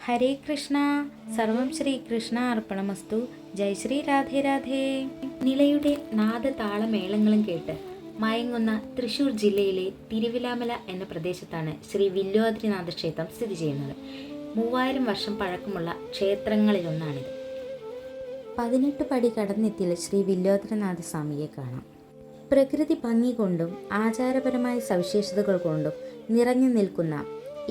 ഹരേ കൃഷ്ണ. സർവം ശ്രീകൃഷ്ണ അർപ്പണമസ്തു. ജയ് ശ്രീ രാധേ രാധേ. നിലയുടെ നാദതാളമേളങ്ങളും കേട്ട് മയങ്ങുന്ന തൃശൂർ ജില്ലയിലെ തിരുവിലാമല എന്ന പ്രദേശത്താണ് ശ്രീ വില്വാദ്രിനാഥ ക്ഷേത്രം സ്ഥിതി ചെയ്യുന്നത്. 3000 വർഷം പഴക്കമുള്ള ക്ഷേത്രങ്ങളിലൊന്നാണിത്. 18 പടി കടന്നെത്തിയ ശ്രീ വില്വാദ്രിനാഥ സ്വാമിയെ കാണാം. പ്രകൃതി ഭംഗി കൊണ്ടും ആചാരപരമായ സവിശേഷതകൾ കൊണ്ടും നിറഞ്ഞു നിൽക്കുന്ന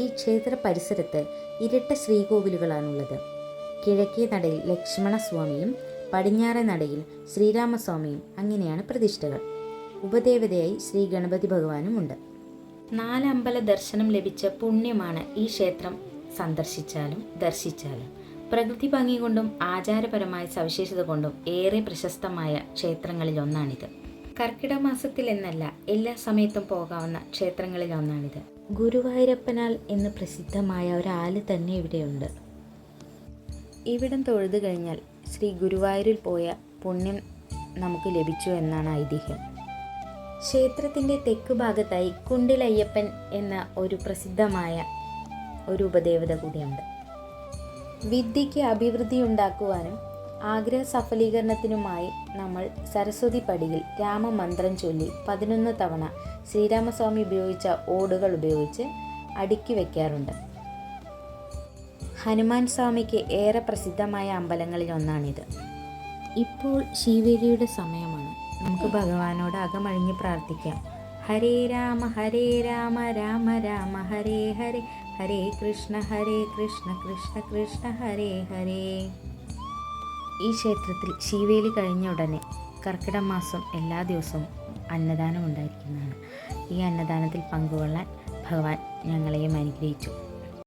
ഈ ക്ഷേത്ര പരിസരത്ത് ഇരട്ട ശ്രീകോവിലുകളാണുള്ളത്. കിഴക്കേ നടയിൽ ലക്ഷ്മണസ്വാമിയും പടിഞ്ഞാറേ നടയിൽ ശ്രീരാമസ്വാമിയും അങ്ങനെയാണ് പ്രതിഷ്ഠകൾ. ഉപദേവതയായി ശ്രീ ഗണപതി ഭഗവാനും ഉണ്ട്. 4 അമ്പല ദർശനം ലഭിച്ച പുണ്യമാണ് ഈ ക്ഷേത്രം സന്ദർശിച്ചാലും ദർശിച്ചാലും. പ്രകൃതി ഭംഗി കൊണ്ടും ആചാരപരമായ സവിശേഷത കൊണ്ടും ഏറെ പ്രശസ്തമായ ക്ഷേത്രങ്ങളിലൊന്നാണിത്. കർക്കിടക മാസത്തിൽ എന്നല്ല, എല്ലാ സമയത്തും പോകാവുന്ന ക്ഷേത്രങ്ങളിലൊന്നാണിത്. ഗുരുവായൂരപ്പനാൽ എന്ന് പ്രസിദ്ധമായ ഒരാല് തന്നെ ഇവിടെയുണ്ട്. ഇവിടം തൊഴുതു കഴിഞ്ഞാൽ ശ്രീ ഗുരുവായൂരിൽ പോയ പുണ്യം നമുക്ക് ലഭിച്ചു എന്നാണ് ഐതിഹ്യം. ക്ഷേത്രത്തിൻ്റെ തെക്കു ഭാഗത്തായി കുണ്ടിലയ്യപ്പൻ എന്ന ഒരു പ്രസിദ്ധമായ ഒരു ഉപദേവത കൂടിയുണ്ട്. വിദ്യയ്ക്ക് അഭിവൃദ്ധി ഉണ്ടാക്കുവാനും ആഗ്രഹ സഫലീകരണത്തിനുമായി നമ്മൾ സരസ്വതി പടിയിൽ രാമമന്ത്രം ചൊല്ലി 11 തവണ ശ്രീരാമസ്വാമി ഉപയോഗിച്ച ഓടുകൾ ഉപയോഗിച്ച് അടുക്കി വയ്ക്കാറുണ്ട്. ഹനുമാൻ സ്വാമിക്ക് ഏറെ പ്രസിദ്ധമായ അമ്പലങ്ങളിൽ ഒന്നാണിത്. ഇപ്പോൾ ശിവേലിയുടെ സമയമാണ്. നമുക്ക് ഭഗവാനോട് അകമഴിഞ്ഞ് പ്രാർത്ഥിക്കാം. ഹരേ രാമ രാമ രാമ ഹരേ ഹരേ, ഹരേ കൃഷ്ണ കൃഷ്ണ കൃഷ്ണ ഹരേ ഹരേ. ഈ ക്ഷേത്രത്തിൽ ശിവേലി കഴിഞ്ഞ ഉടനെ കർക്കിടക മാസം എല്ലാ ദിവസവും അന്നദാനം ഉണ്ടായിരിക്കുന്നതാണ്. ഈ അന്നദാനത്തിൽ പങ്കുകൊള്ളാൻ ഭഗവാൻ ഞങ്ങളെയും അനുഗ്രഹിച്ചു.